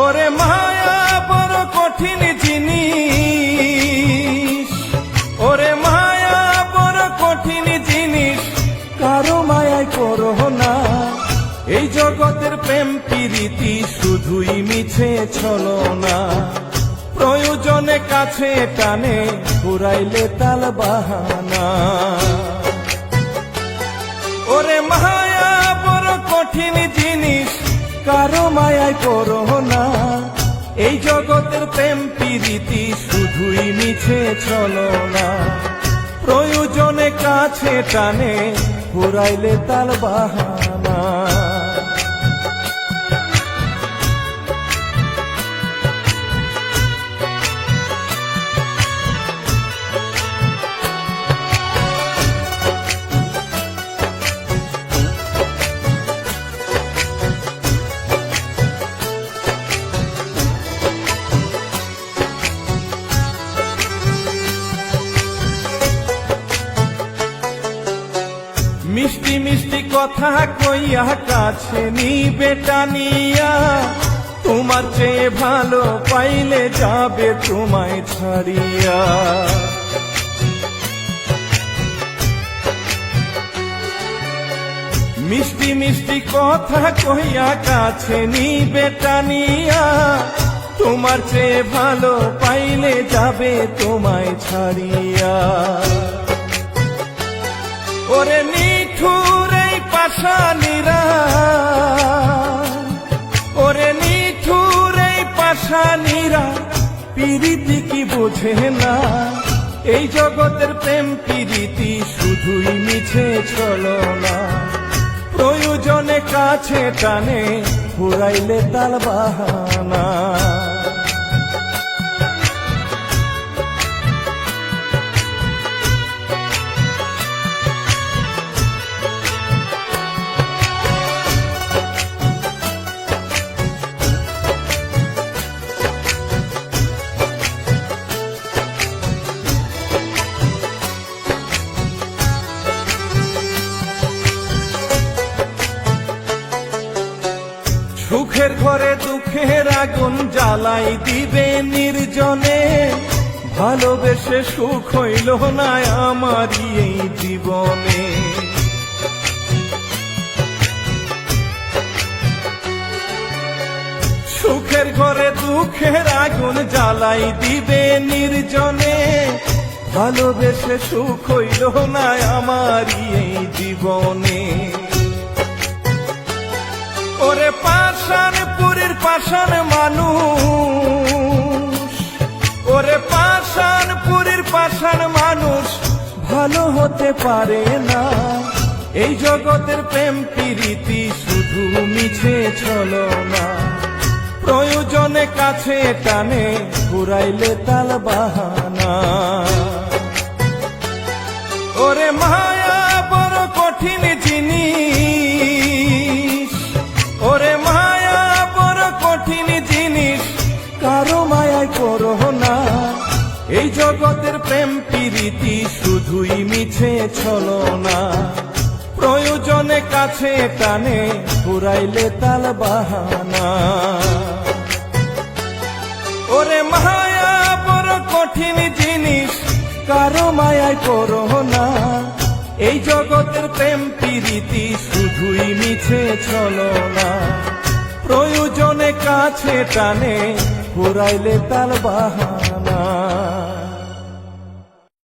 ওরে মায়া বড় কঠিন জিনিস, ওরে মায়া বড় কঠিন জিনিস, কারো মায়ায় করো না। এই জগতের প্রেম প্রীতি শুধুই মিছে ছলনা, প্রয়োজনে কাছে টানে ঘুরাইলে তাল বাহানা। ওরে মায়া বড় কঠিন জিনিস, কারো মায়ায় করো না। এই জগতের প্রেম প্রীতি শুধুই মিছে ছলনা, প্রয়োজনে কাছে টানে ঘুরাইলে তাল বাহানা। মিষ্টি মিষ্টি কথা কইয়া কাছে নিবে টানিয়া, তোমার চেয়ে ভালো পাইলে যাবে তোমায় ছাড়িয়া। মিষ্টি মিষ্টি কথা কইয়া কাছে নিবে টানিয়া, তোমার চেয়ে ভালো পাইলে যাবে তোমায় ছাড়িয়া। ওরে নিঠুর এই পাষাণীরা, ওরে নিঠুর এই পাষাণীরা, প্রীতি কি বোঝে না। এই জগতের প্রেম প্রীতি শুধুই মিছে ছলনা, প্রয়োজনে কাছে টানে ঘুরাইলে তাল বাহানা। সুখের ঘরে দুঃখের আগুন জ্বালাই দিবে নির্জনে, ভালোবেসে সুখ হইল না আমারই এই জীবনে। সুখের ঘরে দুঃখের আগুন জ্বালাই দিবে নির্জনে, ভালোবেসে সুখ হইল না আমারই এই জীবনে। ওরে পাষাণপুরীর পাষাণ মানুষ, ওরে পাষাণপুরীর পাষাণ মানুষ ভালো হতে পারে না। এই জগতের প্রেম প্রীতি শুধু মিছে ছলনা, প্রয়োজনে কাছে টানে ঘুরাইলে তাল বাহানা। ওরে মায়া বড় কঠিন জিনিস, ওরে মায়া বড় কঠিন জিনিস, কারো মায়ায় করো না। এই জগতের প্রেম প্রীতি শুধুই মিছে ছলনা, প্রয়োজনে কাছে টানে ঘুরাইলে তাল বাহানা। ওরে মায়া বড় কঠিন জিনিস, কারো মায়ায় করো না। এই জগতের প্রেম প্রীতি শুধুই মিছে ছলনা, প্রয়োজনে কাছে টানে ঘুরাইলে তাল বাহানা।